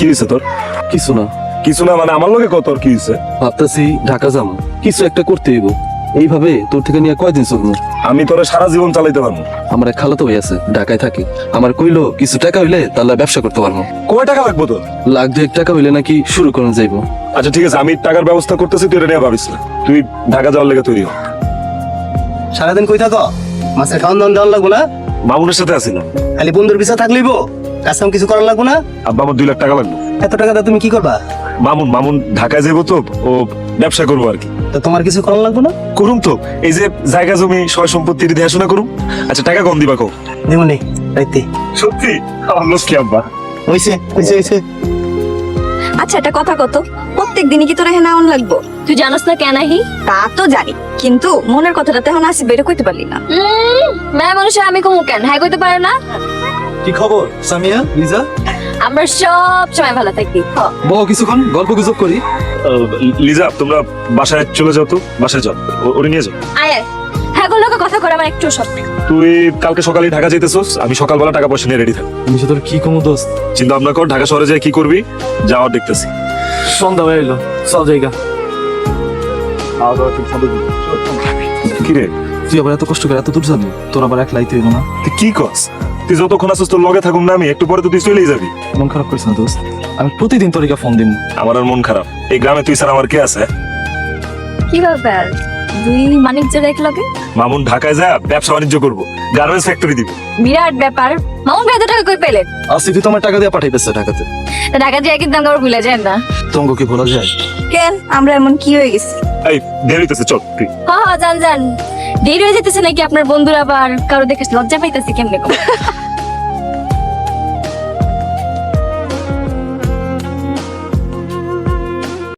কি হয়েছে তোর? কিছু না, কিছু না মানে আমার লগে কত তোর কি হয়েছে? ভাবতেছি ঢাকা যাম, কিছু একটা করতে হইব। এইভাবে তোর থেকে নিয়ে কয়দিন চলবো? আমি তোরে সারা জীবন চালাইতে পারবো। আমার এক খালাতো ভাই আছে, ঢাকায় থাকে। আমার কইলো কিছু টাকা হইলে তাহলে ব্যবসা করতে পারবো। কয় টাকা লাগবে তোর? লাখ 2 টাকা হইলে নাকি শুরু করা যাইবো। আচ্ছা ঠিক আছে, আমি টাকার ব্যবস্থা করতেছি, তুই এটা নিয়ে ভাবিস না। তুই ঢাকা যাওয়ার লেগে তৈরি হ। সারাদিন কই থাকো? মাছের খাওয়ান দাওয়ান দেওয়ার লাগবো না? মামুনের সাথে আছি না? খালি বন্ধুর পিছা থাকলেইব? কাজ কাম কিছু করার লাগবো না? আব্বা আমার 2 লাখ টাকা লাগবে। এত টাকা দিয়ে তুমি কি করবা? মামুন ঢাকায় যাবো তো, ও ব্যবসা করবো আর কি। তো তোমার কিছু করার লাগবো না? করুম তো, এই যে জায়গা জমি সয় সম্পত্তির দেখাশোনা করুম। আচ্ছা টাকা কম দিবা কো? দেমনি রাইতে। সত্যি আমার লস কি আব্বা? হইছে। আচ্ছা একটা কথা কত, প্রত্যেক দিনই কি তোর এখানে আউন লাগবো? তুই জানোস না কেন আহি? তা তো জানি, কিন্তু মনের কথাটা তেমন আসি বের কইতে পারলি না। মেয়ে মানুষের আমি কমু কেন, হ্যাঁ কইতে পারে না? কি খবর সামিয়া, লিজা? আমরা সব সময় ভালো থাকি। বহু কিছুক্ষণ গল্প গুজব করি। লিজা তোমরা বাসায় চলে যাও তো, বাসায় যাও, ওরে নিয়ে যাও। আয় হ্যাঁ গুলো কথা করে আমার একটু সব। তুই কালকে সকালে ঢাকা যেতেছস, আমি সকালবেলা টাকা পয়সা নিয়ে রেডি থাক। আমি তোর কি কমু দোস্ত? চিন্তা ভাবনা কর, ঢাকা শহরে যাই কি করবি, যাওয়ার দেখতেছি। সন্ধ্যা হয়ে এলো, চল জায়গা। কি রে তুই আবার এত কষ্ট করে এত দূর যাবি, তোর আবার একলাই তুই না? তুই কি কস? তুই যতক্ষণ আসছিস তোর লগে থাকুম না আমি, একটু পরে তো তুই চলেই যাবি। মন খারাপ করিস না দোস্ত, আমি প্রতিদিন তোর ফোন দিন। আমার আর মন খারাপ, এই গ্রামে তুই ছাড়া আমার কে আছে? কি ব্যাপার, দুই বাণিজ্য দেখলকে? মামুন ঢাকায় যা ব্যবসা বাণিজ্য করবো, গার্মেন্টস ফ্যাক্টরি দিবি। বিরাট ব্যাপার। মামুন ভাই এত টাকা কই পেলেন? আসি তুই তোমার টাকা দিয়ে পাঠাইতেছে ঢাকাতে। ঢাকা দিয়ে কিন্তু আমরা ভুলে যাই না। তঙ্গ কি ভোলা যায়? কেন আমরা এমন কি হয়ে গেছি? এই দেরি হইতেছে, চল তুই। হ্যাঁ জান দেরি হয়ে যেতেছে নাকি? আপনার বন্ধুরা আবার কারো দেখে লজ্জা পাইতেছে কেমনে?